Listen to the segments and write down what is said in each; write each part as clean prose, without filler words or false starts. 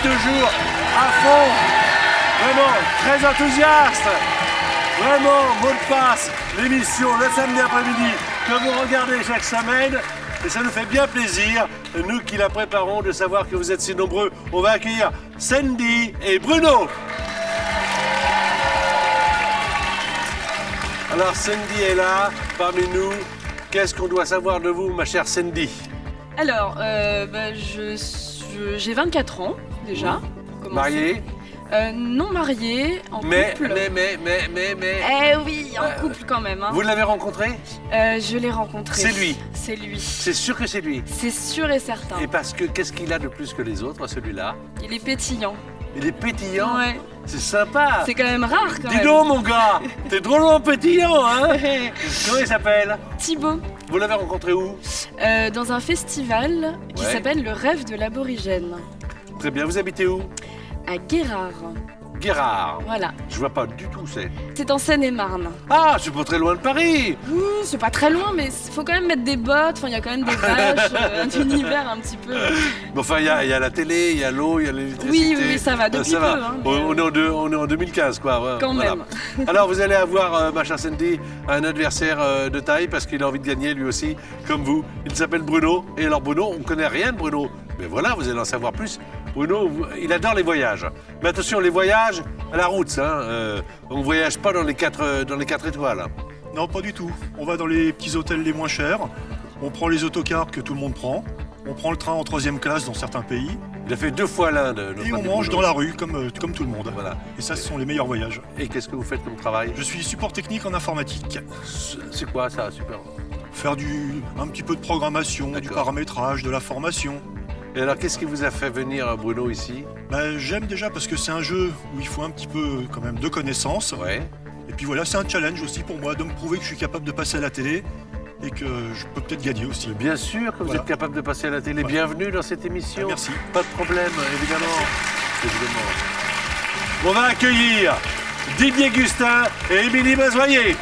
toujours à fond. Vraiment, très enthousiaste. Vraiment, mot de passe, l'émission le samedi après-midi que vous regardez chaque semaine. Et ça nous fait bien plaisir, nous qui la préparons, de savoir que vous êtes si nombreux. On va accueillir Sandy et Bruno. Alors Sandy est là, parmi nous. Qu'est-ce qu'on doit savoir de vous, ma chère Sandy? Alors, j'ai 24 ans déjà. pour commencer. Mariée? Non mariée, en Mais. couple. Eh oui, en couple quand même. Hein. Vous l'avez rencontré? Je l'ai rencontré. C'est lui? C'est lui. C'est sûr que c'est lui? C'est sûr et certain. Et parce que, qu'est-ce qu'il a de plus que les autres, celui-là? Il est pétillant. Il est pétillant? Ouais. C'est sympa. C'est quand même rare quand Dis même. donc, mon gars, t'es drôlement pétillant, hein? Comment il s'appelle? Thibaut, Vous l'avez rencontré où? dans un festival qui Ouais. s'appelle Le Rêve de l'Aborigène, Très bien, vous habitez où? à Guérard. Guérard. Voilà. Je vois pas du tout où c'est. C'est en Seine-et-Marne. Ah, c'est pas très loin de Paris. C'est pas très loin, mais faut quand même mettre des bottes. Enfin, il y a quand même des vaches, un univers un petit peu. Bon, enfin, il y a la télé, il y a l'eau, il y a l'électricité. Oui, ça va, depuis Ça va. peu, hein, mais, On est en 2015, quoi. Ouais, Quand voilà. même. Alors, vous allez avoir, ma chère Sandy, un adversaire de taille parce qu'il a envie de gagner lui aussi, comme vous. Il s'appelle Bruno. Et alors, Bruno, on ne connaît rien de Bruno. Mais voilà, vous allez en savoir plus. Bruno, il adore les voyages. Mais attention, les voyages à la route, hein. On ne voyage pas dans les 4 étoiles. Non, pas du tout. On va dans les petits hôtels les moins chers. On prend les autocars que tout le monde prend. On prend le train en 3e classe dans certains pays. Il a fait 2 fois l'Inde. Et on mange dans la rue, comme tout le monde. Voilà. Et ça, ce sont les meilleurs voyages. Et qu'est-ce que vous faites comme travail? Je suis support technique en informatique. C'est quoi ça? Super. Faire un petit peu de programmation, du D'accord. paramétrage, de la formation. Et alors, qu'est-ce qui vous a fait venir, Bruno, ici? J'aime déjà parce que c'est un jeu où il faut un petit peu quand même de connaissances. Ouais. Et puis voilà, c'est un challenge aussi pour moi de me prouver que je suis capable de passer à la télé et que je peux peut-être gagner aussi. Bien sûr que vous Voilà. êtes capable de passer à la télé. Ouais. Bienvenue dans cette émission. Ah, merci. Pas de problème, évidemment. On va accueillir Didier Gustin et Émilie Mazoyer.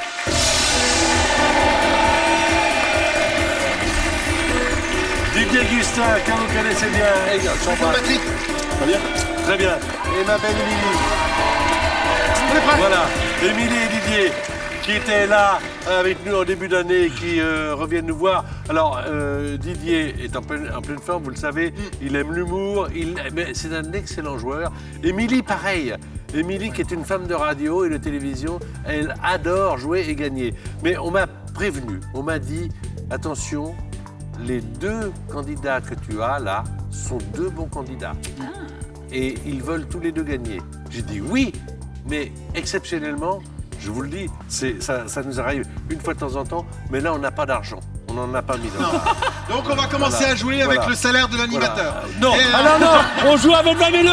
Didier Gustin, que vous connaissez bien. Bonjour Patrick. Très bien. Très bien. Et ma belle Émilie. Voilà, Émilie et Didier qui étaient là avec nous en début d'année et qui reviennent nous voir. Alors, Didier est en pleine forme, vous le savez, il aime l'humour, mais c'est un excellent joueur. Émilie, pareil. Émilie, qui est une femme de radio et de télévision, elle adore jouer et gagner. Mais on m'a prévenu, on m'a dit, attention, les 2 candidats que tu as là sont 2 bons candidats. Et ils veulent tous les 2 gagner. J'ai dit oui, mais exceptionnellement, je vous le dis, ça nous arrive une fois de temps en temps, mais là, on n'a pas d'argent. On n'en a pas mis dans le Donc on va commencer Voilà. à jouer avec Voilà. le salaire de l'animateur. Voilà. Non, ah non, on joue avec 20 000 €.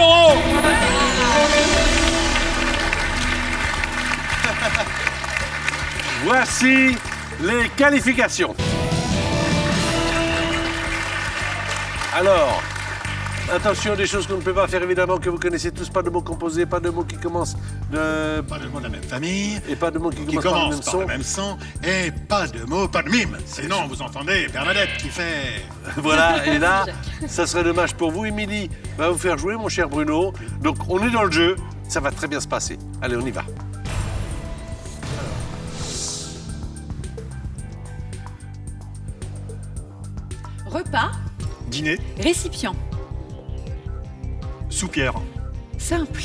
Voici les qualifications. Alors, attention, des choses qu'on ne peut pas faire, évidemment, que vous connaissez tous. Pas de mots composés, pas de mots qui commencent de... Pas de mots de la même famille, Et pas de mots qui qui commencent par le même commencent par son. le même son, et pas de mots, pas de mime. Sinon, vous entendez Bernadette qui fait... Voilà, et là, ça serait dommage pour vous. Émilie va vous faire jouer, mon cher Bruno. Donc, on est dans le jeu. Ça va très bien se passer. Allez, on y va. Repas, Dîner, récipient, soupière, simple,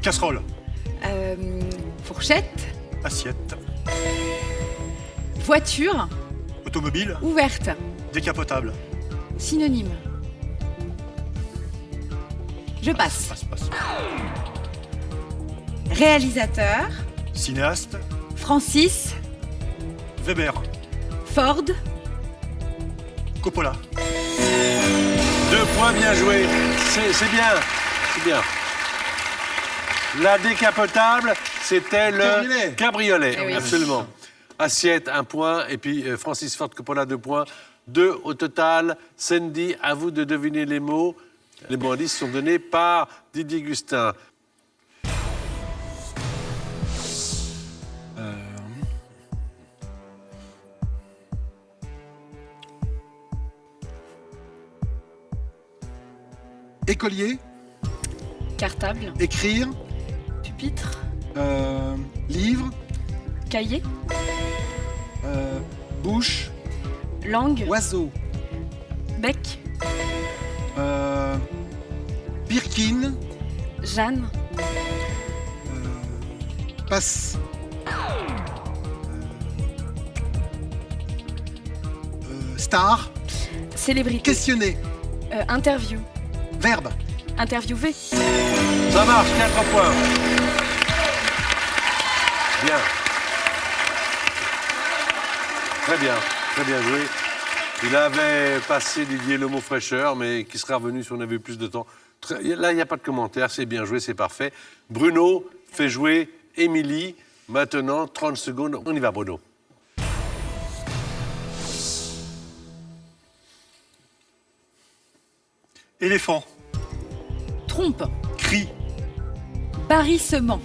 casserole, fourchette, assiette, voiture, automobile, ouverte, décapotable. synonyme. Je passe. Passe. Réalisateur, Cinéaste, Francis, Weber, Ford, Coppola. 2 points, bien joués. C'est bien, c'est bien. La décapotable, c'était le cabriolet. Eh oui. Absolument. Assiette, 1 point. Et puis Francis Ford Coppola, 2 points. 2 au total. Sandy, à vous de deviner les mots. Les mots indices sont donnés par Didier Gustin. Écolier, Cartable. Écrire. Pupitre. Livre. Cahier. Bouche. Langue. Oiseau. Bec. Birkin. Jeanne. Passe. Star. Célébrité. Questionner. Interview. Verbe. Interviewer. Ça marche, 4 points. Bien. Très bien joué. Il avait passé, Didier, le mot fraîcheur, mais qui sera revenu si on avait eu plus de temps. Là, il n'y a pas de commentaire, c'est bien joué, c'est parfait. Bruno fait jouer Émilie. Maintenant, 30 secondes. On y va, Bruno. Éléphant. Trompe. Cri. Barrissement.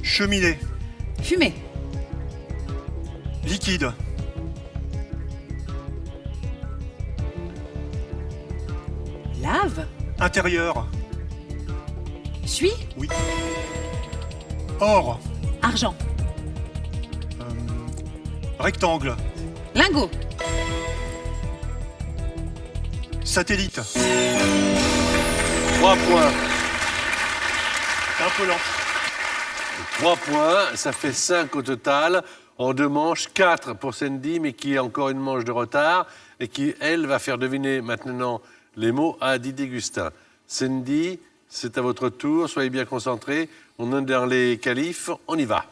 Cheminée. Fumée. Liquide. Lave. Intérieur. Suis. Oui. Or. Argent. Rectangle. Lingot. Satellite. 3 points. C'est un peu lent. 3 points, ça fait 5 au total. En 2 manches, 4 pour Sandy, mais qui a encore une manche de retard et qui, elle, va faire deviner maintenant les mots à Didier Gustin. Sandy, c'est à votre tour, soyez bien concentrés. On est dans les qualifs, on y va.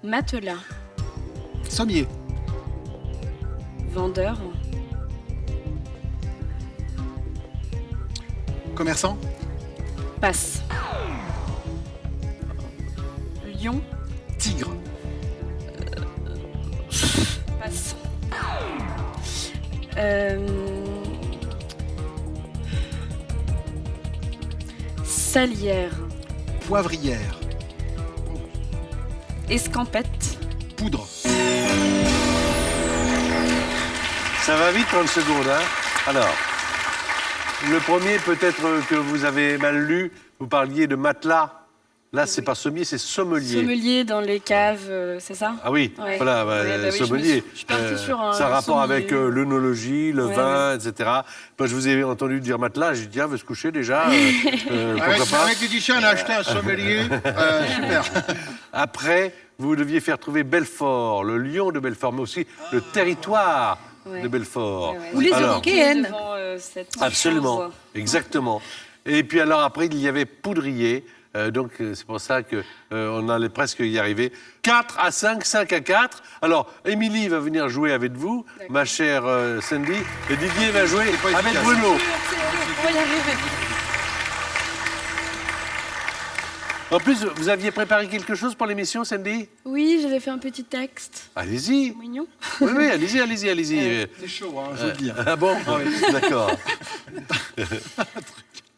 Matelas. Sommier. Vendeur. Commerçant. Passe. Lion. Tigre. Passe. Salière. Poivrière. Escampette. Poudre. Ça va vite, 30 secondes, hein? Alors, le premier, peut-être que vous avez mal lu, vous parliez de matelas. Là, c'est pas sommier, c'est sommelier. Sommelier dans les caves, c'est ça? Ah oui, Ouais. voilà, Ouais, bah oui, sommelier. je suis partie sur un ça a rapport sommelier. avec l'œnologie, le Ouais, vin, etc. Moi, je vous ai entendu dire matelas, j'ai dit, tiens, veut se coucher déjà, pourquoi pas. Avec Laetitia, on a acheté un sommelier. Super. Après, vous deviez faire trouver Belfort, le lion de Belfort, mais aussi le territoire Ouais. de Belfort. Ouais, ouais. Ou les Alors, Européennes. Devant, cette absolument, chose. exactement. Et puis alors après, il y avait poudrier. Donc c'est pour ça que on allait presque y arriver. 4 à 5, 5 à 4. Alors, Émilie va venir jouer avec vous, ma chère Sandy, et Didier va jouer avec Bruno. On va y arriver. En plus, vous aviez préparé quelque chose pour l'émission, Sandy? Oui, j'avais fait un petit texte. Allez-y. Mignon. Oui, oui, allez-y, allez-y, allez-y. C'est chaud, hein, je veux dire. Ah bon? D'accord.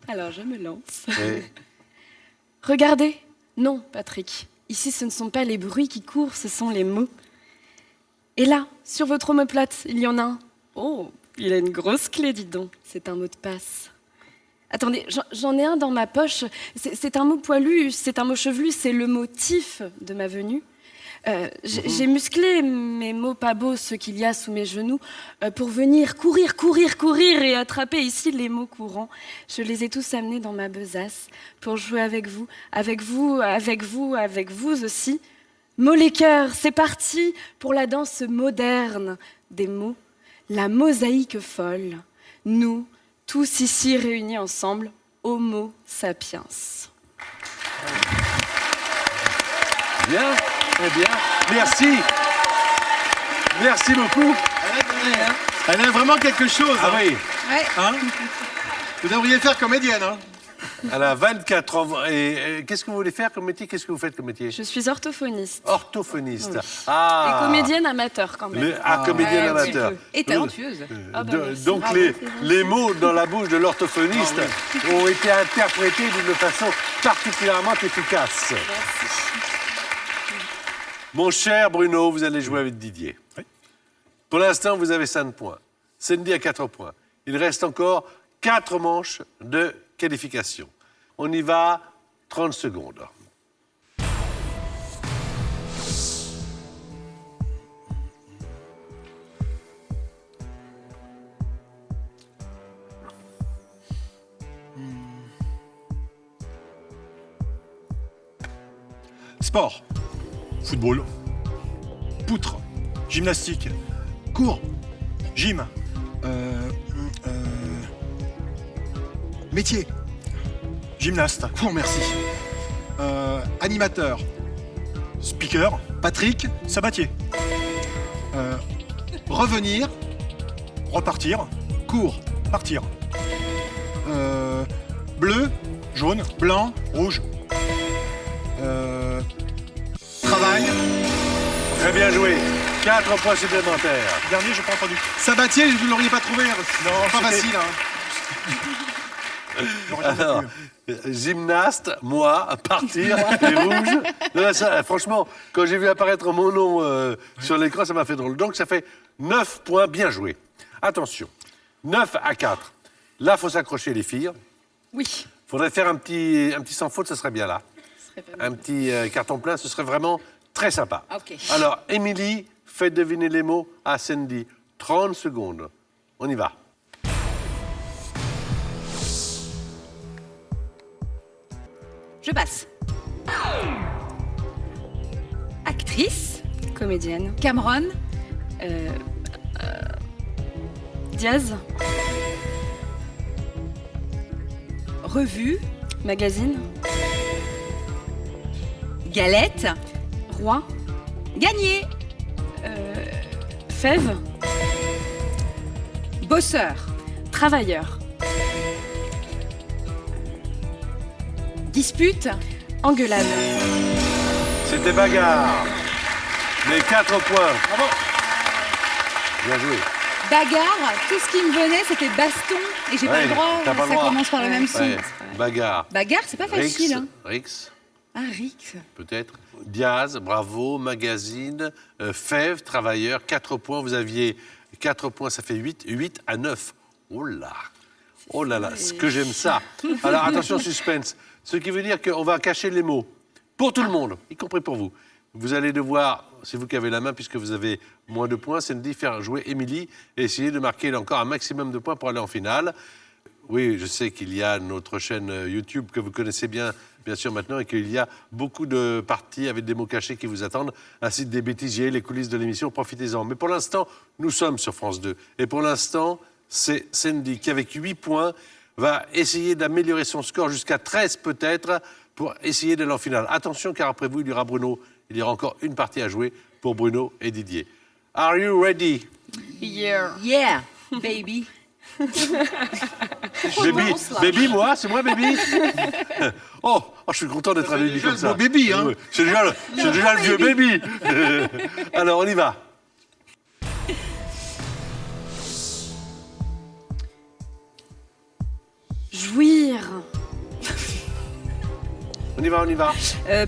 Alors, je me lance. Et- Regardez. Non, Patrick. Ici, ce ne sont pas les bruits qui courent, ce sont les mots. Et là, sur votre omoplate, il y en a un. Oh, il a une grosse clé, dis donc. C'est un mot de passe. Attendez, j'en ai un dans ma poche. C'est un mot poilu, c'est un mot chevelu, c'est le motif de ma venue. J'ai musclé mes mots pas beaux, ceux qu'il y a sous mes genoux, pour venir courir, courir, courir et attraper ici les mots courants. Je les ai tous amenés dans ma besace pour jouer avec vous, avec vous, avec vous, avec vous aussi. Mots les cœurs, c'est parti pour la danse moderne des mots, la mosaïque folle. Nous, tous ici réunis ensemble, Homo sapiens. Bien, très bien. Merci. Merci beaucoup. Elle a vraiment quelque chose. Ah hein. oui. Ouais. Hein Vous devriez faire comédienne. Hein Elle a 24 ans. Et qu'est-ce que vous voulez faire comme métier? Qu'est-ce que vous faites comme métier? Je suis orthophoniste. Orthophoniste. Et Ah. comédienne amateur quand même. Comédienne un petit amateur. peu. Et talentueuse. Ah bah, merci. Donc Bravo, les, c'est gentil. les mots dans la bouche de l'orthophoniste ont été interprétés d'une façon particulièrement efficace. Mon cher Bruno, vous allez jouer avec Didier. Oui. Pour l'instant, vous avez 5 points. Sandy a 4 points. Il reste encore 4 manches de qualification. On y va, 30 secondes. Sport. Football. Poutre. Gymnastique. Cours. Gym. Métier. Gymnaste. Cours, merci. Animateur. Speaker. Patrick. Sabatier. Revenir. Repartir. Cours. Partir. Bleu. Jaune. Blanc. Rouge. Travail. Très bien joué. 4 points supplémentaires. Dernier, j'ai pas entendu. Sabatier, vous ne l'auriez pas trouvé. Non, Pas c'était- facile, hein. J'aurais jamais Alors, pu. gymnaste, moi, partir, et rouge. Non, ça, franchement, quand j'ai vu apparaître mon nom sur l'écran, ça m'a fait drôle. Donc, ça fait 9 points bien joués. Attention, 9 à 4. Là, il faut s'accrocher, les filles. Oui. Il faudrait faire un petit sans faute, ça serait bien là. Ce serait pas mal. Un petit carton plein, ce serait vraiment très sympa. Ok. Alors, Émilie, faites deviner les mots à Sandy. 30 secondes. On y va. Je passe. Actrice. Comédienne. Cameron. Diaz. Revue. Magazine. Galette. Roi. Gagné. Fève. Bosseur. Travailleur. Dispute. Engueulade. C'était bagarre. Les 4 points. Bravo. Bien joué. Bagarre. Tout ce qui me venait, c'était baston. Et j'ai pas Ouais, le droit. t'as pas le Ça droit. commence par le même son. Ouais, bagarre. Bagarre, c'est pas Rix, facile. Hein. Rix, Ah, Rix. peut-être. Diaz, bravo. Magazine. Fève, travailleur. 4 points. Vous aviez 4 points, ça fait 8. 8 à 9. Oh là. Oh là là, ce que j'aime ça. Alors attention, suspense. Ce qui veut dire qu'on va cacher les mots. Pour tout le monde, y compris pour vous. Vous allez devoir, c'est vous qui avez la main puisque vous avez moins de points, Sandy, faire jouer Émilie et essayer de marquer encore un maximum de points pour aller en finale. Oui, je sais qu'il y a notre chaîne YouTube que vous connaissez bien sûr maintenant, et qu'il y a beaucoup de parties avec des mots cachés qui vous attendent, ainsi que des bêtisiers, les coulisses de l'émission, profitez-en. Mais pour l'instant, nous sommes sur France 2. Et pour l'instant, c'est Sandy qui, avec 8 points, va essayer d'améliorer son score jusqu'à 13 peut-être, pour essayer d'aller en finale. Attention, car après vous, il y aura Bruno. Il y aura encore une partie à jouer pour Bruno et Didier. Are you ready? Yeah. Yeah, baby. Baby, baby, moi, c'est moi, baby. Oh, je suis content d'être un baby déjà comme le ça. beau baby, hein. Ouais, c'est déjà le vieux baby. Alors, on y va. Jouir. On y va, on y va.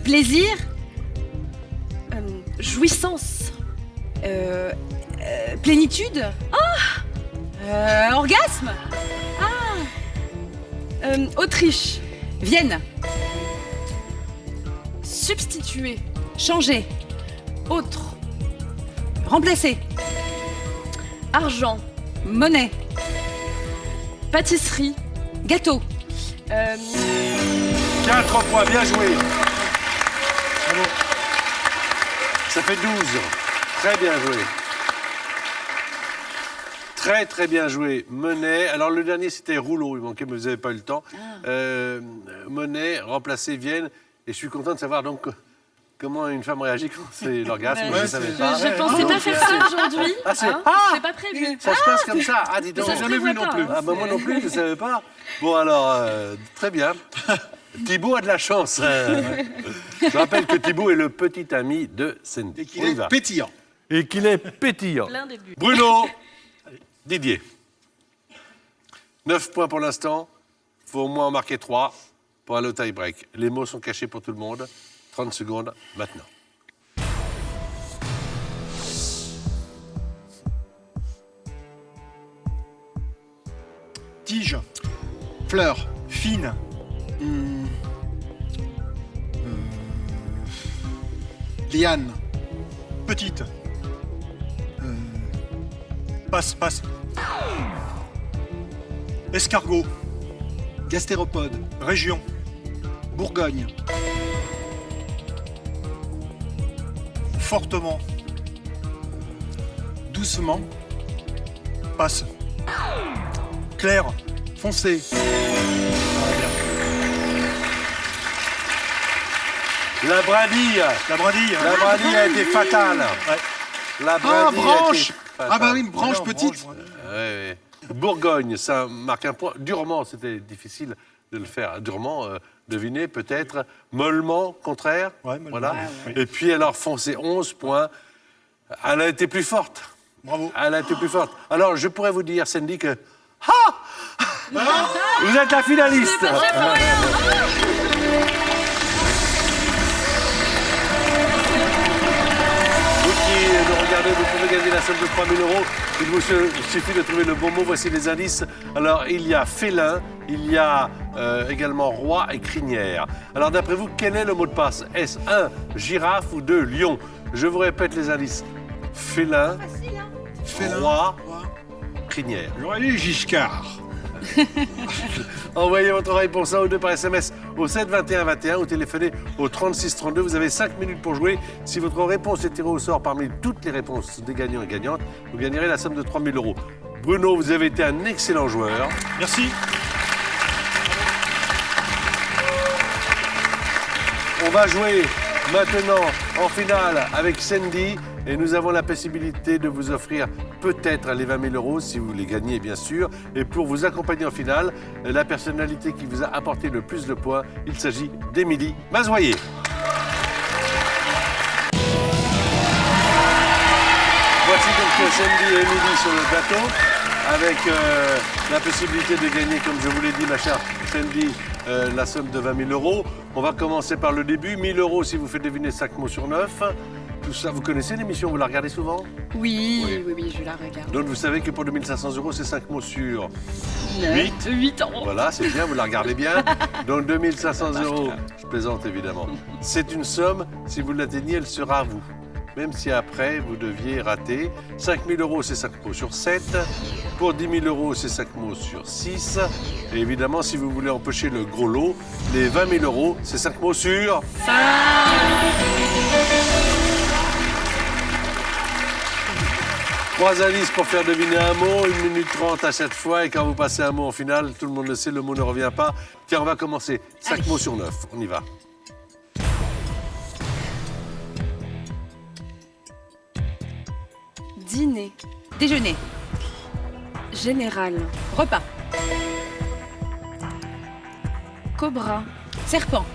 Plaisir. Jouissance. Plénitude. Orgasme. Autriche. Vienne. Substituer. Changer. Autre. Remplacer. Argent. Monnaie. Pâtisserie. Gâteau. 4 points, bien joué. Bravo. Ça fait 12. Très bien joué. Très, très bien joué. Monnaie. Alors, le dernier, c'était rouleau. Il manquait, mais vous n'avez pas eu le temps. Monnaie, remplacer Vienne. Et je suis content de savoir donc que comment une femme réagit quand c'est l'orgasme. Je ne savais pas. Je pensais pas faire ça aujourd'hui. Ah, c'est... C'est pas prévu. Ça se passe comme ça. Ah, dis donc. Ça se Jamais prévoit vu non pas, plus. hein. Ah, bah, moi non plus, je ne savais pas. Bon, alors, très bien. Thibaut a de la chance. Je rappelle que Thibaut est le petit ami de Sandy. Et qu'il On y est va. pétillant. Et qu'il est pétillant. Plein des buts. Bruno, Didier. 9 points pour l'instant. Il faut au moins en marquer 3 pour aller au tie-break. Les mots sont cachés pour tout le monde. 30 secondes maintenant. Tige, Fleur. fine, Liane. petite. Passe. Escargot, Gastéropode. région, Bourgogne. fortement. Doucement. Passe. Clair, Foncé. La brindille. la brindille. La brindille a été fatale. Ouais. La Ah, brindille a été branche. fatale. Ah bah oui, une branche Alors, petite. branche, Ouais. Bourgogne, ça marque un point. Durement, c'était difficile de le faire. Durement, devinez peut-être. Mollement, contraire. Ouais, mollement. Voilà. Ouais. Et puis alors, foncé, 11 points. Elle a été plus forte. Bravo. Elle a été plus forte. Alors, je pourrais vous dire, Sandy, que... Vous êtes la finaliste. Vous qui nous regardez, vous pouvez gagner la somme de 3 000 €. Il vous suffit de trouver le bon mot. Voici les indices. Alors, il y a félin, il y a également roi et crinière. Alors, d'après vous, quel est le mot de passe? Est-ce 1, girafe ou 2, lion? Je vous répète les indices. Félin, Félin. roi, crinière. J'aurais dit Giscard. Envoyez votre réponse 1 ou 2 par SMS au 7 21 21 ou téléphonez au 36 32. Vous avez 5 minutes pour jouer. Si votre réponse est tirée au sort parmi toutes les réponses des gagnants et gagnantes, vous gagnerez la somme de 3 000 €. Bruno, vous avez été un excellent joueur. Merci. On va jouer maintenant en finale avec Sandy et nous avons la possibilité de vous offrir peut-être les 20 000 € si vous les gagnez bien sûr. Et pour vous accompagner en finale, la personnalité qui vous a apporté le plus de points, il s'agit d'Émilie Mazoyer. Voici donc Sandy et Émilie sur le plateau avec la possibilité de gagner, comme je vous l'ai dit ma chère Sandy, la somme de 20 000 €. On va commencer par le début. 1 000 € si vous faites deviner 5 mots sur 9. Tout ça, vous connaissez l'émission, vous la regardez souvent? Oui, Oui. oui, oui, je la regarde. Donc vous savez que pour 2 500 €, c'est 5 mots sur 8 ans. Voilà, c'est bien, vous la regardez bien. Donc 2 500 €, je plaisante évidemment. C'est une somme, si vous l'atteignez, elle sera à vous. Même si après, vous deviez rater. 5 000 €, c'est 5 mots sur 7. Pour 10 000 €, c'est 5 mots sur 6. Et évidemment, si vous voulez empocher le gros lot, les 20 000 €, c'est 5 mots sur... 3 indices pour faire deviner un mot, 1 minute 30 à chaque fois. Et quand vous passez un mot en finale, tout le monde le sait, le mot ne revient pas. Tiens, on va commencer. 5 mots sur 9, on y va. Dîner. Déjeuner. Général. Repas. Cobra. Serpent.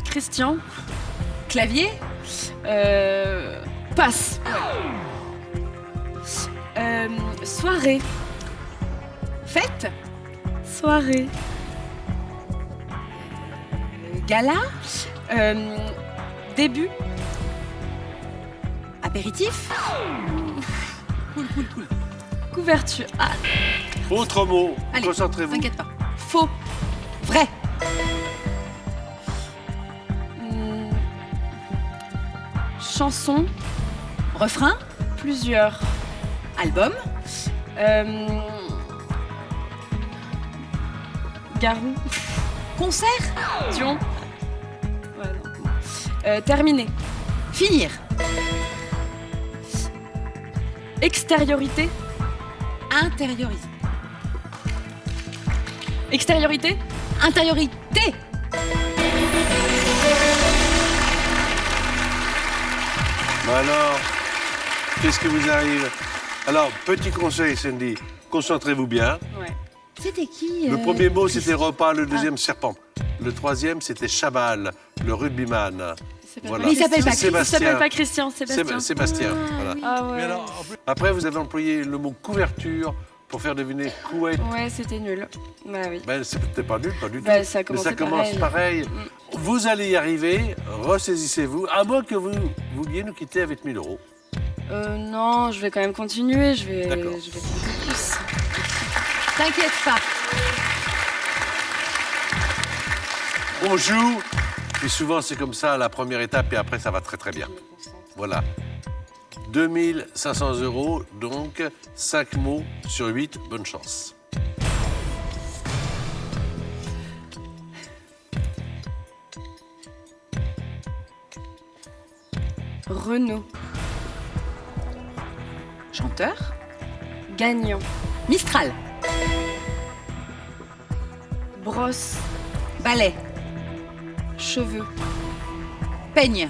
Christian. Clavier. Passe. Soirée. Fête. Soirée. Gala. Début. Apéritif. Couverture. Ah, Autre mot, Allez, concentrez-vous. t'inquiète pas. faux. Vrai. Chanson. Refrain. Plusieurs. Album. Garou. Concert. Dion. Ouais, non. Terminé. Finir. Extériorité. Intérioriser. Extériorité. Intériorité. Bah alors, qu'est-ce qui vous arrive? Alors, petit conseil, Sandy, concentrez-vous bien. Ouais. C'était qui Le premier mot, c'était repas, le deuxième, serpent. Le troisième, c'était Chabal, le rugbyman. Voilà. Mais il s'appelle pas Il Sébastien. s'appelle pas Christian, Sébastien. Sébastien, voilà. Ah ouais. Mais alors, après, vous avez employé le mot couverture pour faire deviner couette. Ouais, c'était nul. Bah oui. Ben, c'est peut-être pas nul, pas du tout. Bah, ça Mais commençait ça commence pareil. Vous allez y arriver, ressaisissez-vous, à moins que vous vouliez nous quitter avec 1000 euros. Non, je vais quand même continuer. Je vais D'accord. tenter plus. T'inquiète pas. On joue, puis souvent c'est comme ça, la première étape, et après ça va très très bien. Voilà. 2500 euros, donc 5 mots sur 8, bonne chance. Renaud. Chanteur. Gagnant. Mistral. Brosse. Ballet. Cheveux. Peigne.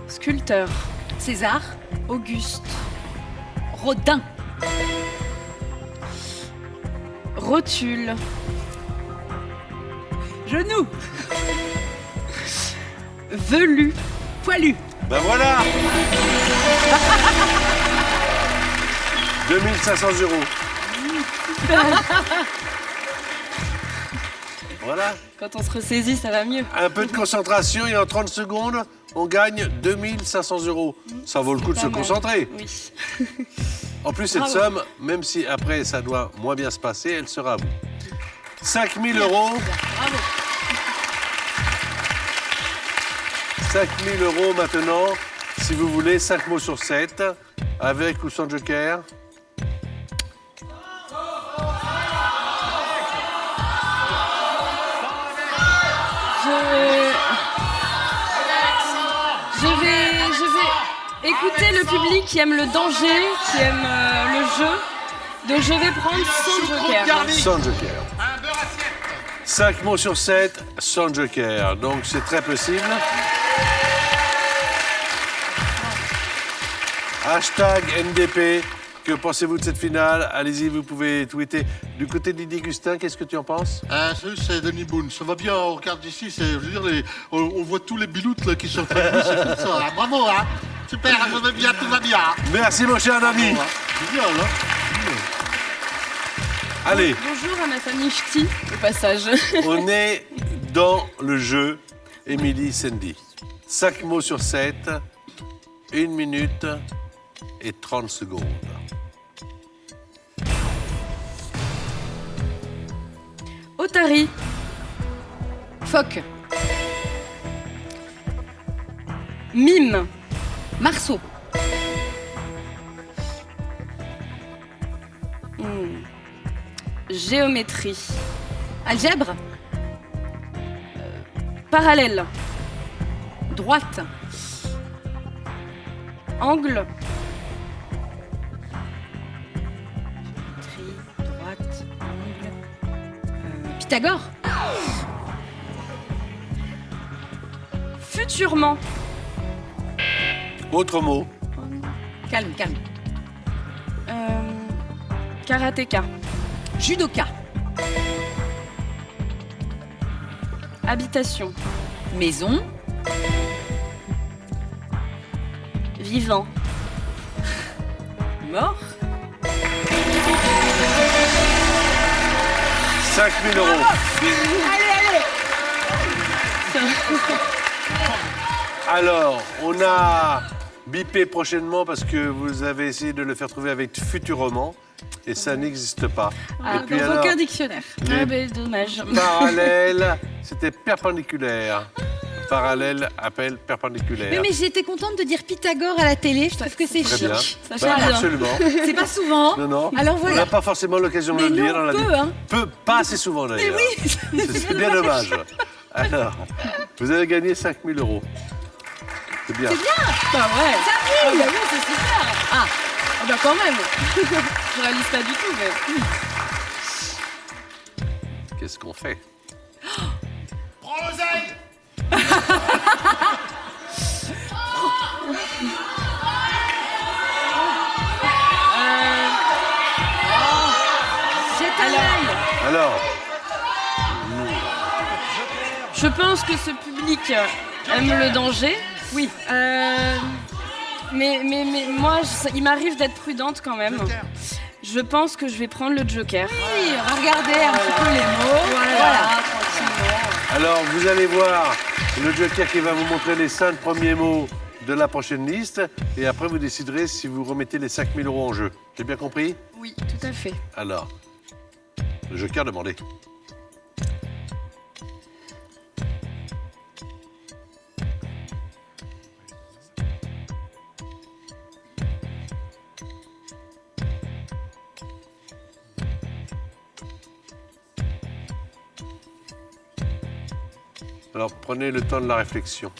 Sculpteur. César. Auguste. Rodin. Rotule. Genou. Velu. Poilu. Ben voilà 2500 euros. Voilà. Quand on se ressaisit, ça va mieux. Un peu de concentration et en 30 secondes, on gagne 2500 euros. Ça vaut le coup de Pas se mal. concentrer. Oui. En plus, cette Bravo. somme, même si après ça doit moins bien se passer, elle sera à vous. 5000 euros. Bravo. 5000 euros maintenant. Si vous voulez, 5 mots sur 7. Avec ou sans joker. Je vais écouter le public qui aime le danger, qui aime le jeu. Donc je vais prendre sans joker. Sans joker. 5 mots sur 7, sans joker. Donc c'est très possible. Hashtag NDP. Que pensez-vous de cette finale? Allez-y, vous pouvez tweeter. Du côté de Didier Gustin, qu'est-ce que tu en penses? C'est Denis Boone. Ça va bien, on regarde d'ici. Je veux dire, on voit tous les biloutes là, qui sont faits. C'est tout ça. Hein. Bravo, hein. Super, ça va bien, tout va bien. Merci, mon cher ami. Bravo, hein. C'est bien, là. Allez, Bonjour à ma famille ch'ti, au passage. on est dans le jeu Émilie Sandy. 5 mots sur 7, 1 minute et 30 secondes. Otari. Phoque. Mime. Marceau. Géométrie. Algèbre. Parallèle. Droite. Angle. Droite. Angle. Pythagore. Futurement. Autre mot. Calme, calme. Karatéka. Judoka. Habitation. Maison. Vivant. Mort. 5 000 euros. Alors, on a bipé prochainement parce que vous avez essayé de le faire trouver avec Futurement et ça n'existe pas. et puis alors, Aucun dictionnaire. Ah ben dommage. parallèle, c'était perpendiculaire. Parallèle appelle perpendiculaire. Mais j'étais contente de dire Pythagore à la télé. Je trouve que c'est Très bien. chic. Ça Bah, fait bien. absolument. C'est pas souvent. Non, non. Alors On voilà. n'a pas forcément l'occasion de Mais le dire non, dans la vie. peu, hein. Peu, pas assez souvent d'ailleurs. C'est bien dommage. Alors, vous avez gagné 5 000 euros. C'est bien. Bah ouais. Ah bah oui, c'est super. Ah, Ah bah quand même. Je réalise pas du tout, mais... ce qu'on fait. Prends l'oseille. Jette un œil. Alors, Je pense que ce public aime le danger. Oui. Mais moi, il m'arrive d'être prudente quand même. Je pense que je vais prendre le joker. Oui, on va regarder un petit peu les mots. Voilà, tranquillement. alors, vous allez voir le joker qui va vous montrer les 5 premiers mots de la prochaine liste. Et après, vous déciderez si vous remettez les 5 000 € en jeu. J'ai bien compris? Oui, tout à fait. Alors, le joker demandé. Alors, prenez le temps de la réflexion.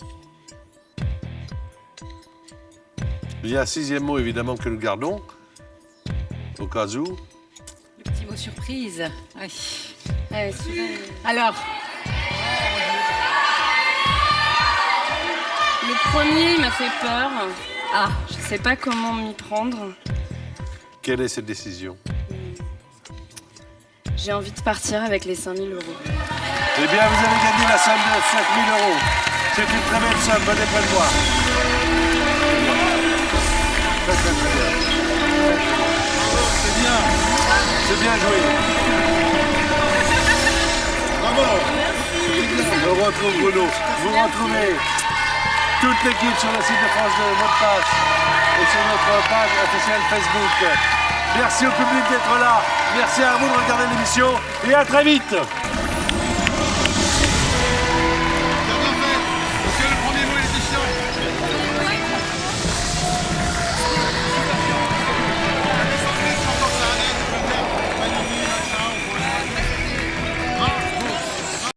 Il y a un 6e mot, évidemment, que nous gardons, au cas où. Le petit mot surprise. Oui. Ouais, celui-là, Alors, le premier, il m'a fait peur. ah, Je sais pas comment m'y prendre. Quelle est cette décision? J'ai envie de partir avec les 5 000 €. Eh bien, vous avez gagné la somme de 5 000 €. C'est une très belle somme, venez près de moi. Très, très, très bien. C'est bien. C'est bien joué. Bravo. On retrouve Bruno. Vous retrouvez toute l'équipe sur le site de France 2, mot de passe, et sur notre page officielle Facebook. Merci au public d'être là. Merci à vous de regarder l'émission et à très vite.